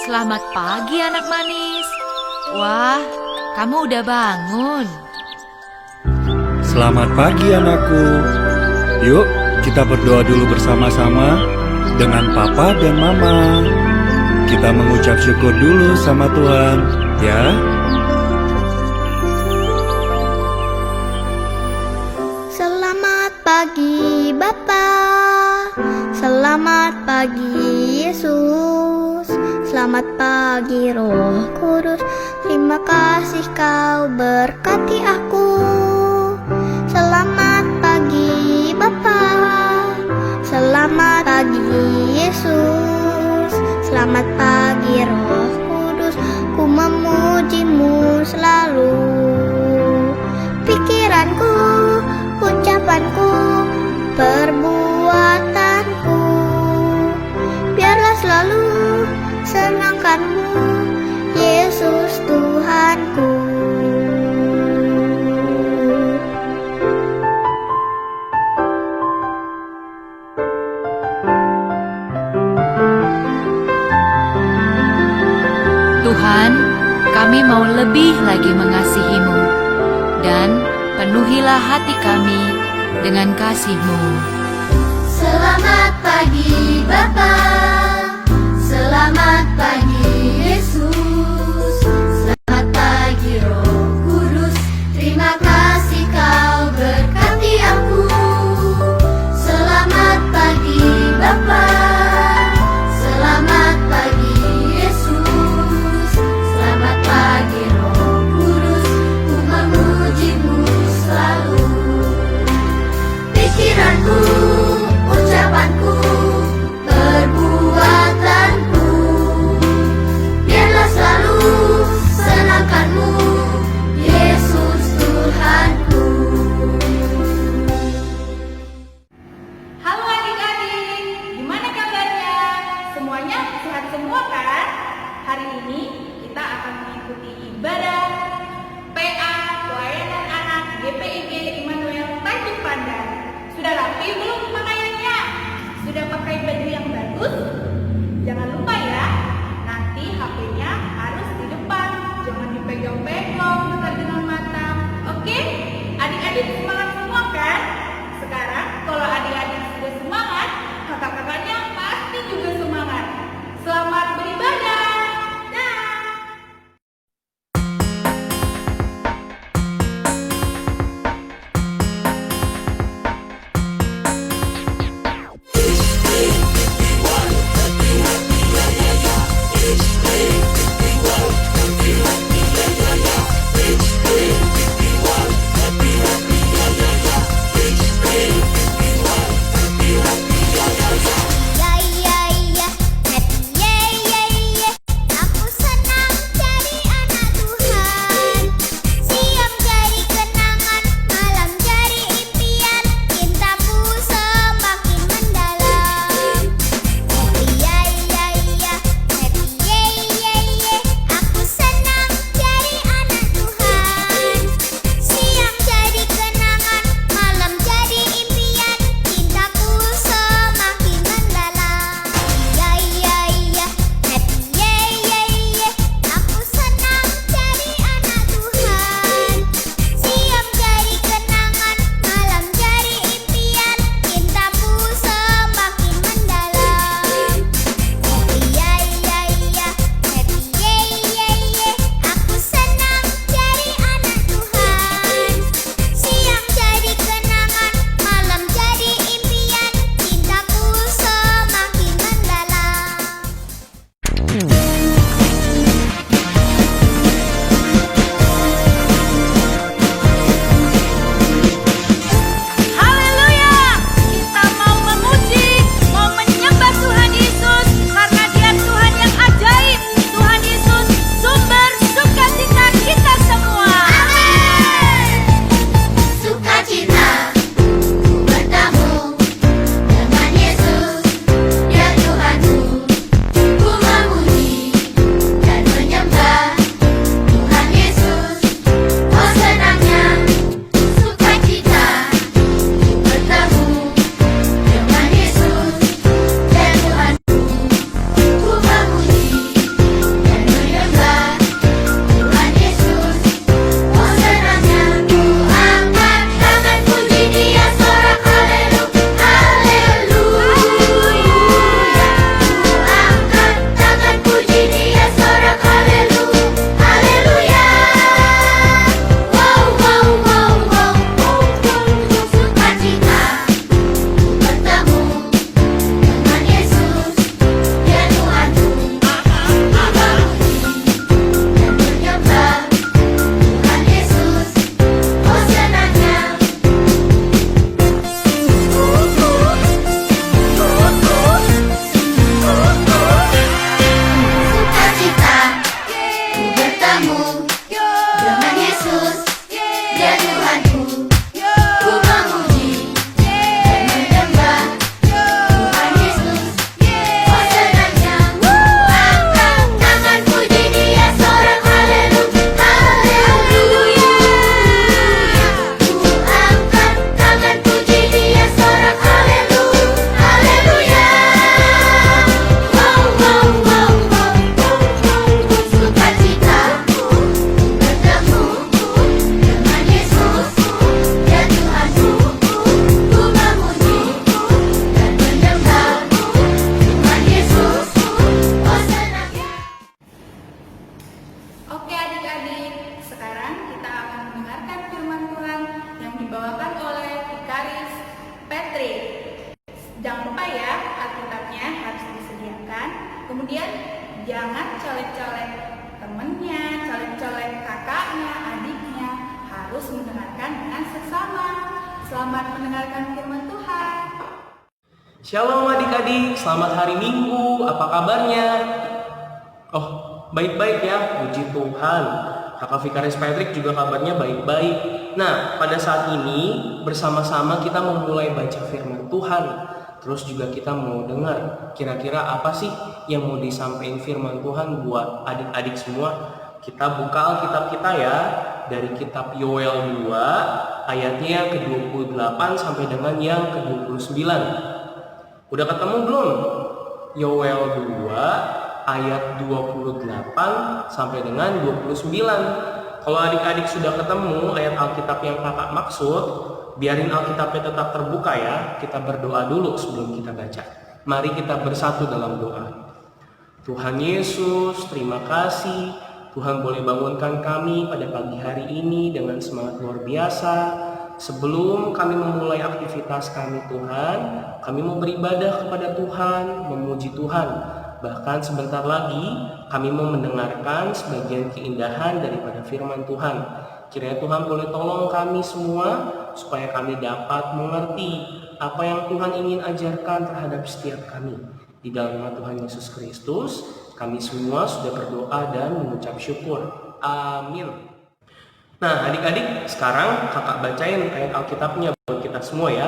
Selamat pagi anak manis. Wah, kamu udah bangun. Selamat pagi anakku. Yuk kita berdoa dulu bersama-sama dengan Papa dan Mama. Kita mengucap syukur dulu sama Tuhan, ya. Selamat pagi Bapa, selamat pagi Yesus, selamat pagi Roh Kudus. Terima kasih kau berkati aku. Selamat pagi Bapa, selamat pagi Yesus, selamat pagi Roh Kudus. Ku memujimu selalu. Pikiranku, ucapanku, perbuatanku, biarlah selalu senangkanmu, Yesus Tuhanku. Tuhan, kami mau lebih lagi mengasihi-Mu, dan penuhilah hati kami dengan kasih-Mu. Selamat pagi Bapa, selamat pagi Yesus, selamat pagi Roh Kudus. Terima kasih kau berkati aku. Selamat pagi Bapa, selamat pagi Yesus, selamat pagi Roh Kudus. Ku memujimu selalu. Pikiranku, ucapanku, perbuatanku, biarlah selalu Jangan lupa ya, Alkitabnya harus disediakan. Kemudian jangan colek-colek temennya, colek-colek kakaknya, adiknya. Harus mendengarkan dengan seksama. Selamat mendengarkan firman Tuhan. Shalom adik-adik, selamat hari Minggu, apa kabarnya? Oh, baik-baik ya, puji Tuhan. Kakak Vikaris Patrick juga kabarnya baik-baik. Nah, pada saat ini bersama-sama kita memulai baca firman Tuhan. Terus juga kita mau dengar kira-kira apa sih yang mau disampaikan firman Tuhan buat adik-adik semua. Kita buka Alkitab kita ya, dari kitab Yoel 2 ayatnya yang ke-28 sampai dengan yang ke-29. Udah ketemu belum? Yoel 2 ayat 28 sampai dengan 29. Kalau adik-adik sudah ketemu ayat Alkitab yang kakak maksud, biarin Alkitabnya tetap terbuka ya. Kita berdoa dulu sebelum kita baca. Mari kita bersatu dalam doa. Tuhan Yesus, terima kasih Tuhan boleh bangunkan kami pada pagi hari ini dengan semangat luar biasa. Sebelum kami memulai aktivitas kami Tuhan, kami mau beribadah kepada Tuhan, memuji Tuhan. Bahkan sebentar lagi kami mau mendengarkan sebagian keindahan daripada firman Tuhan. Kiranya Tuhan boleh tolong kami semua supaya kami dapat mengerti apa yang Tuhan ingin ajarkan terhadap setiap kami. Di dalam nama Tuhan Yesus Kristus, kami semua sudah berdoa dan mengucap syukur. Amin. Nah adik-adik, sekarang kakak bacain ayat Alkitabnya buat kita semua ya.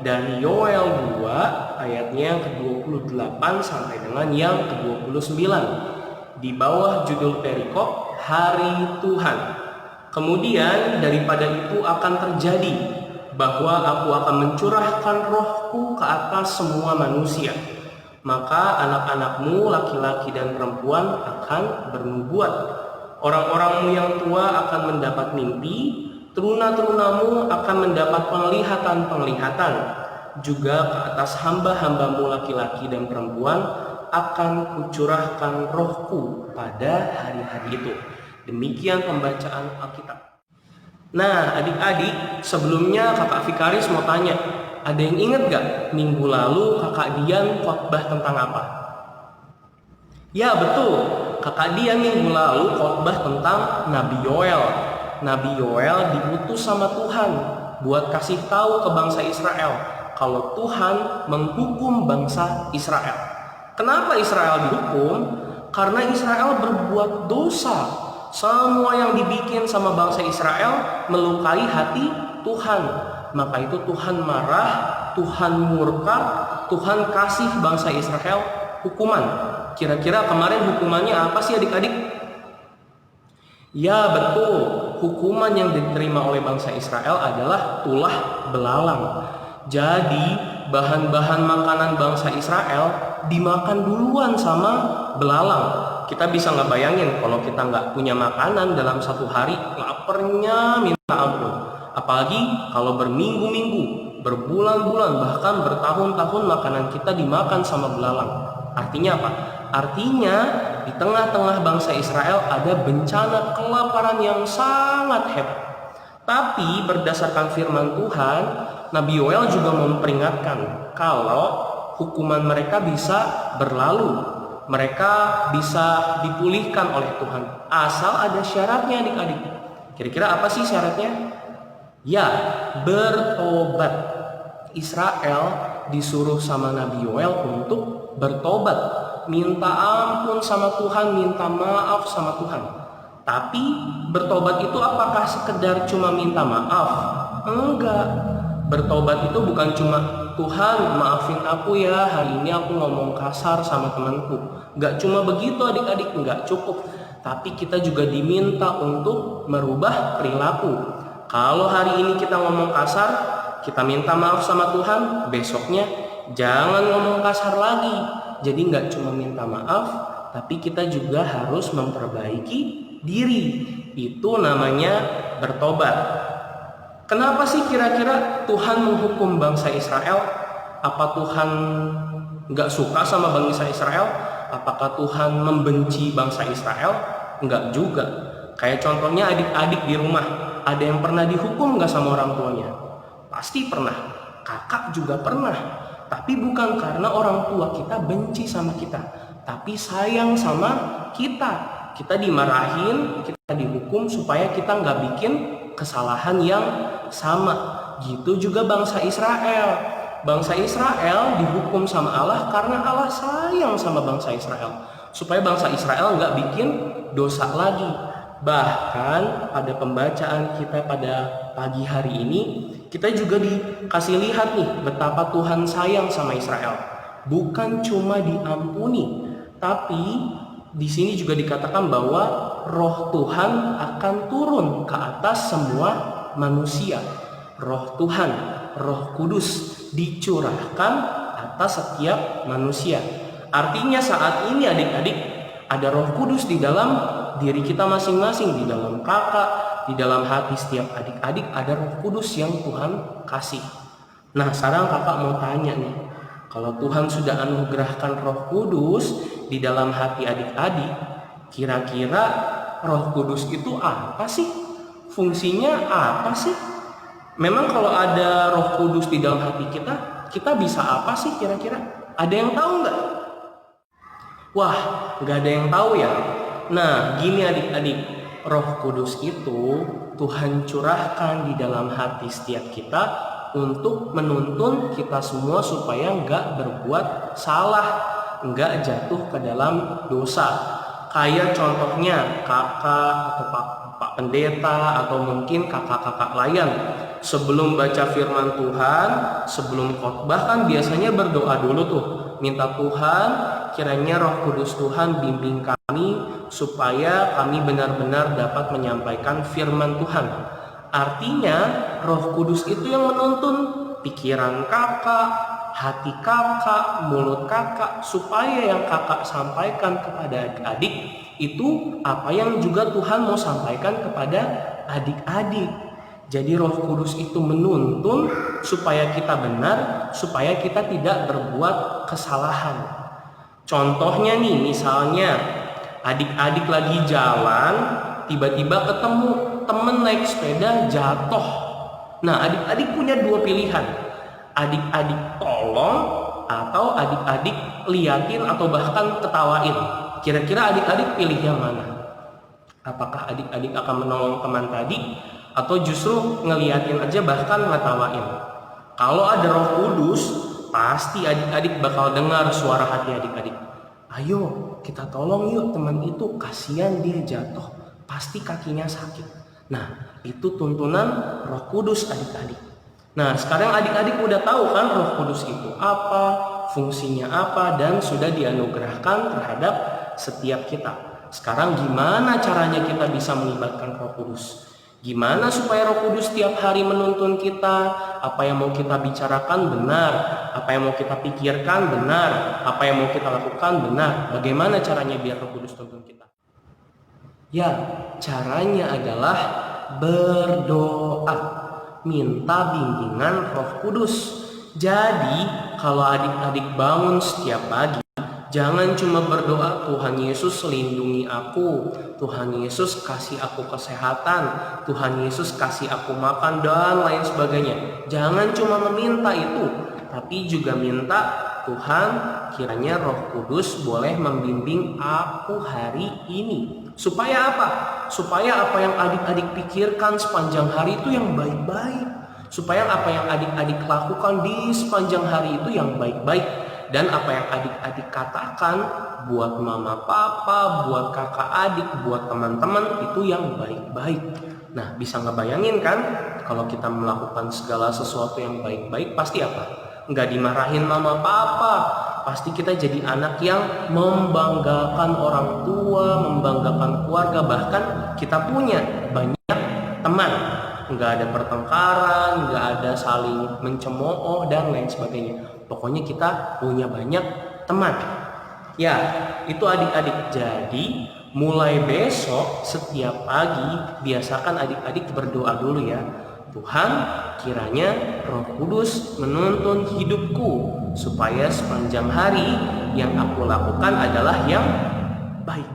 Dari Yoel 2 ayatnya yang ke-28 sampai dengan yang ke-29. Di bawah judul perikop Hari Tuhan. Kemudian daripada itu akan terjadi bahwa aku akan mencurahkan rohku ke atas semua manusia. Maka anak-anakmu laki-laki dan perempuan akan bernubuat. Orang-orangmu yang tua akan mendapat mimpi, teruna-terunamu akan mendapat penglihatan-penglihatan. Juga ke atas hamba-hambamu laki-laki dan perempuan akan kucurahkan rohku pada hari-hari itu. Demikian pembacaan Alkitab. Nah adik-adik, sebelumnya kakak Vikaris mau tanya, ada yang ingat gak minggu lalu kakak Dian khotbah tentang apa? Ya betul, kakak Dian minggu lalu khotbah tentang Nabi Yoel. Nabi Yoel diutus sama Tuhan buat kasih tahu ke bangsa Israel kalau Tuhan menghukum bangsa Israel. Kenapa Israel dihukum? Karena Israel berbuat dosa. Semua yang dibikin sama bangsa Israel melukai hati Tuhan. Maka itu Tuhan marah, Tuhan murka, Tuhan kasih bangsa Israel hukuman. Kira-kira kemarin hukumannya apa sih adik-adik? Ya betul, hukuman yang diterima oleh bangsa Israel adalah tulah belalang. Jadi bahan-bahan makanan bangsa Israel dimakan duluan sama belalang. Kita bisa ngebayangin kalau kita nggak punya makanan dalam satu hari, laparnya minta ampun. Apalagi kalau berminggu-minggu, berbulan-bulan, bahkan bertahun-tahun makanan kita dimakan sama belalang. Artinya apa? Artinya di tengah-tengah bangsa Israel ada bencana kelaparan yang sangat hebat. Tapi berdasarkan firman Tuhan, Nabi Yoel juga memperingatkan kalau hukuman mereka bisa berlalu. Mereka bisa dipulihkan oleh Tuhan. Asal ada syaratnya adik-adik. Kira-kira apa sih syaratnya? Ya, bertobat. Israel disuruh sama Nabi Yoel untuk bertobat. Minta ampun sama Tuhan, minta maaf sama Tuhan. Tapi bertobat itu apakah sekedar cuma minta maaf? Enggak. Bertobat itu bukan cuma Tuhan maafin aku ya, hari ini aku ngomong kasar sama temanku. Enggak cuma begitu adik-adik, enggak cukup. Tapi kita juga diminta untuk merubah perilaku. Kalau hari ini kita ngomong kasar, kita minta maaf sama Tuhan, besoknya jangan ngomong kasar lagi. Jadi nggak cuma minta maaf, tapi kita juga harus memperbaiki diri. Itu namanya bertobat. Kenapa sih kira-kira Tuhan menghukum bangsa Israel? Apa Tuhan nggak suka sama bangsa Israel? Apakah Tuhan membenci bangsa Israel? Enggak juga. Kayak contohnya adik-adik di rumah, ada yang pernah dihukum nggak sama orang tuanya? Pasti pernah. Kakak juga pernah. Tapi bukan karena orang tua kita benci sama kita, tapi sayang sama kita. Kita dimarahin, kita dihukum supaya kita nggak bikin kesalahan yang sama. Gitu juga bangsa Israel. Bangsa Israel dihukum sama Allah karena Allah sayang sama bangsa Israel, supaya bangsa Israel nggak bikin dosa lagi. Bahkan pada pembacaan kita pada pagi hari ini, kita juga dikasih lihat nih betapa Tuhan sayang sama Israel. Bukan cuma diampuni, tapi di sini juga dikatakan bahwa Roh Tuhan akan turun ke atas semua manusia. Roh Tuhan, Roh Kudus dicurahkan atas setiap manusia. Artinya saat ini adik-adik, ada Roh Kudus di dalam diri kita masing-masing, di dalam kakak, di dalam hati setiap adik-adik ada Roh Kudus yang Tuhan kasih. Nah, sekarang kakak mau tanya nih, kalau Tuhan sudah anugerahkan Roh Kudus di dalam hati adik-adik, kira-kira Roh Kudus itu apa sih? Fungsinya apa sih? Memang kalau ada Roh Kudus di dalam hati kita bisa apa sih kira-kira? Ada yang tahu nggak? Wah, nggak ada yang tahu ya. Nah, gini adik-adik, Roh Kudus itu Tuhan curahkan di dalam hati setiap kita untuk menuntun kita semua supaya nggak berbuat salah, nggak jatuh ke dalam dosa. Kayak contohnya kakak atau pak pendeta atau mungkin kakak-kakak layan, sebelum baca firman Tuhan, sebelum khotbah kan biasanya berdoa dulu tuh, minta Tuhan kiranya Roh Kudus Tuhan bimbing kami supaya kami benar-benar dapat menyampaikan firman Tuhan. Artinya Roh Kudus itu yang menuntun pikiran kakak, hati kakak, mulut kakak, supaya yang kakak sampaikan kepada adik-adik itu apa yang juga Tuhan mau sampaikan kepada adik-adik. Jadi Roh Kudus itu menuntun supaya kita benar, supaya kita tidak berbuat kesalahan. Contohnya nih, misalnya adik-adik lagi jalan, tiba-tiba ketemu temen naik sepeda jatuh. Nah, adik-adik punya dua pilihan. Adik-adik tolong atau adik-adik liatin atau bahkan ketawain. Kira-kira adik-adik pilih yang mana? Apakah adik-adik akan menolong teman tadi atau justru ngeliatin aja bahkan ngetawain? Kalau ada Roh Kudus, pasti adik-adik bakal dengar suara hati adik-adik. Ayo kita tolong yuk teman itu, kasihan dia jatuh, pasti kakinya sakit. Nah, itu tuntunan Roh Kudus adik-adik. Nah, sekarang adik-adik udah tahu kan Roh Kudus itu apa, fungsinya apa, dan sudah dianugerahkan terhadap setiap kita. Sekarang gimana caranya kita bisa melibatkan Roh Kudus? Gimana supaya Roh Kudus setiap hari menuntun kita? Apa yang mau kita bicarakan benar, apa yang mau kita pikirkan benar, apa yang mau kita lakukan benar. Bagaimana caranya biar Roh Kudus tuntun kita? Ya, caranya adalah berdoa, minta bimbingan Roh Kudus. Jadi, kalau adik-adik bangun setiap pagi, jangan cuma berdoa, Tuhan Yesus lindungi aku, Tuhan Yesus kasih aku kesehatan, Tuhan Yesus kasih aku makan, dan lain sebagainya. Jangan cuma meminta itu, tapi juga minta, Tuhan kiranya Roh Kudus boleh membimbing aku hari ini. Supaya apa? Supaya apa yang adik-adik pikirkan sepanjang hari itu yang baik-baik. Supaya apa yang adik-adik lakukan di sepanjang hari itu yang baik-baik. Dan apa yang adik-adik katakan buat mama papa, buat kakak adik, buat teman-teman itu yang baik-baik. Nah, bisa ngebayangin kan kalau kita melakukan segala sesuatu yang baik-baik pasti apa? Nggak dimarahin mama papa, pasti kita jadi anak yang membanggakan orang tua, membanggakan keluarga, bahkan kita punya banyak teman. Nggak ada pertengkaran, nggak ada saling mencemooh dan lain sebagainya. Pokoknya kita punya banyak teman. Ya, itu adik-adik. Jadi mulai besok setiap pagi biasakan adik-adik berdoa dulu ya. Tuhan, kiranya Roh Kudus menuntun hidupku supaya sepanjang hari yang aku lakukan adalah yang baik.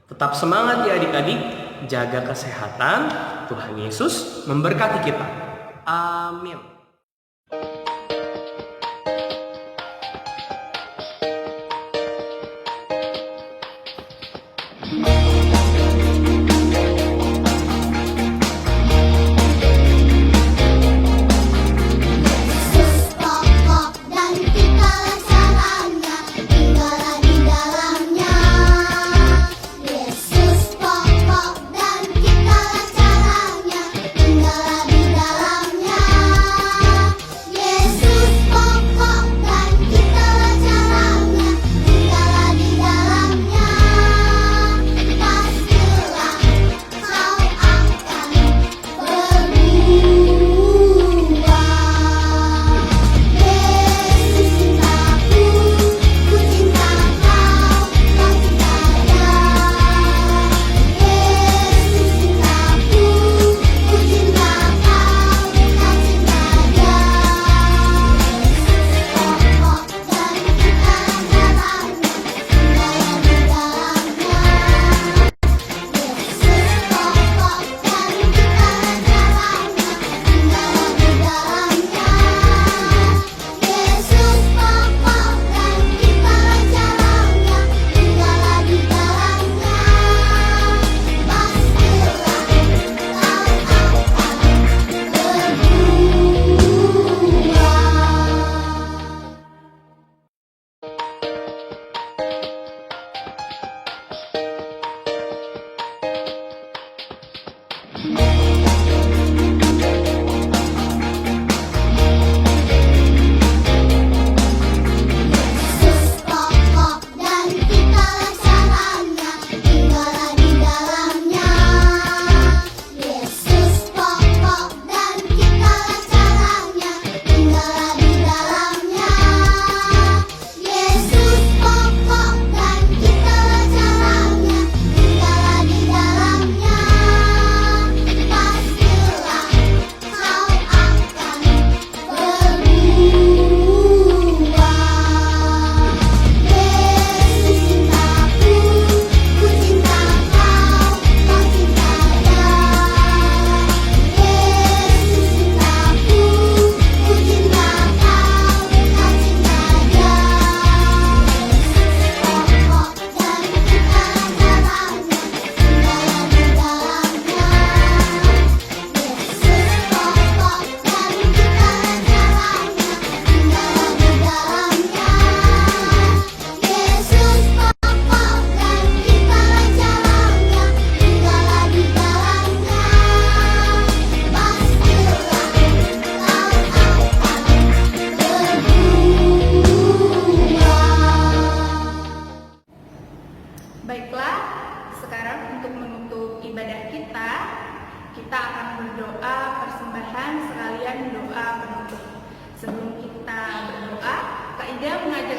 Tetap semangat ya adik-adik, jaga kesehatan. Tuhan Yesus memberkati kita. Amin.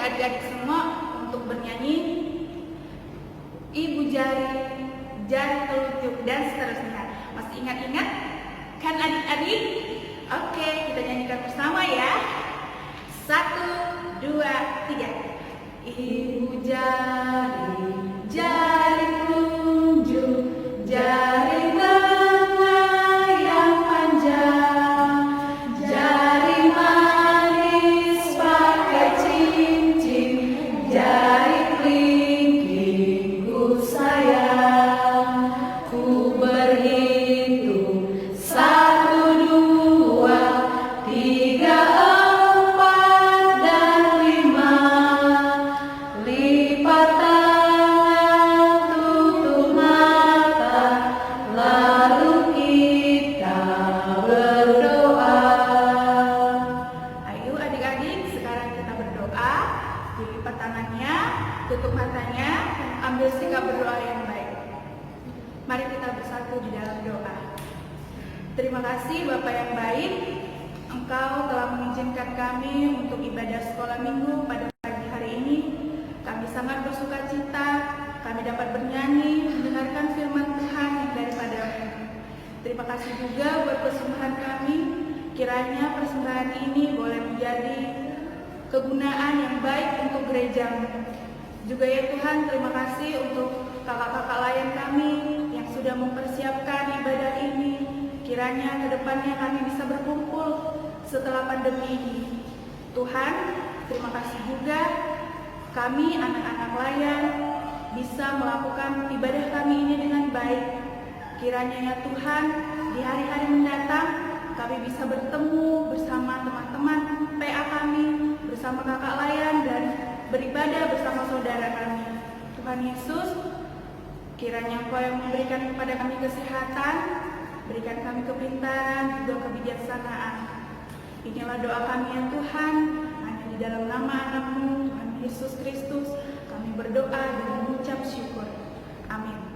adik-adik semua untuk bernyanyi Ibu jari, jari telunjuk, dan seterusnya. Masih ingat-ingat? Kan adik-adik? Oke, kita nyanyikan bersama ya. 1, 2, 3. Ibu jari, jari telunjuk, jari tengah yang panjang, jari manis pakai cincin, jari kelingkingku sayang. Ku berhitung 1, 2, 3, 4, dan 5. Lipat tangan, tutup mata, lalu kita berdoa. Ayo adik-adik, sekarang kita berdoa. Dilipat tangannya, tutup matanya, ambil sikap berdoa yang baik. Mari kita bersatu di dalam doa. Terima kasih Bapak yang baik, Engkau telah mengizinkan kami untuk ibadah sekolah minggu pada pagi hari ini. Kami sangat bersuka cita, kami dapat bernyanyi, mendengarkan firman Tuhan yang daripada-Mu. Terima kasih juga buat persembahan kami. Kiranya persembahan ini boleh menjadi kegunaan yang baik untuk gereja-Mu. Juga ya Tuhan, terima kasih untuk kakak-kakak layan kami yang sudah mempersiapkan ibadah ini. Kiranya ke depannya kami bisa berkumpul setelah pandemi ini. Tuhan, terima kasih juga kami anak-anak layan bisa melakukan ibadah kami ini dengan baik. Kiranya ya Tuhan, di hari-hari mendatang kami bisa bertemu bersama teman-teman PA kami, bersama kakak layan, dan beribadah bersama saudara kami. Tuhan Yesus, kiranya Engkau yang memberikan kepada kami kesehatan, berikan kami kepintaran, juga kebijaksanaan. Inilah doa kami ya Tuhan, hanya di dalam nama anak-Mu, Tuhan Yesus Kristus, kami berdoa dan mengucap syukur. Amin.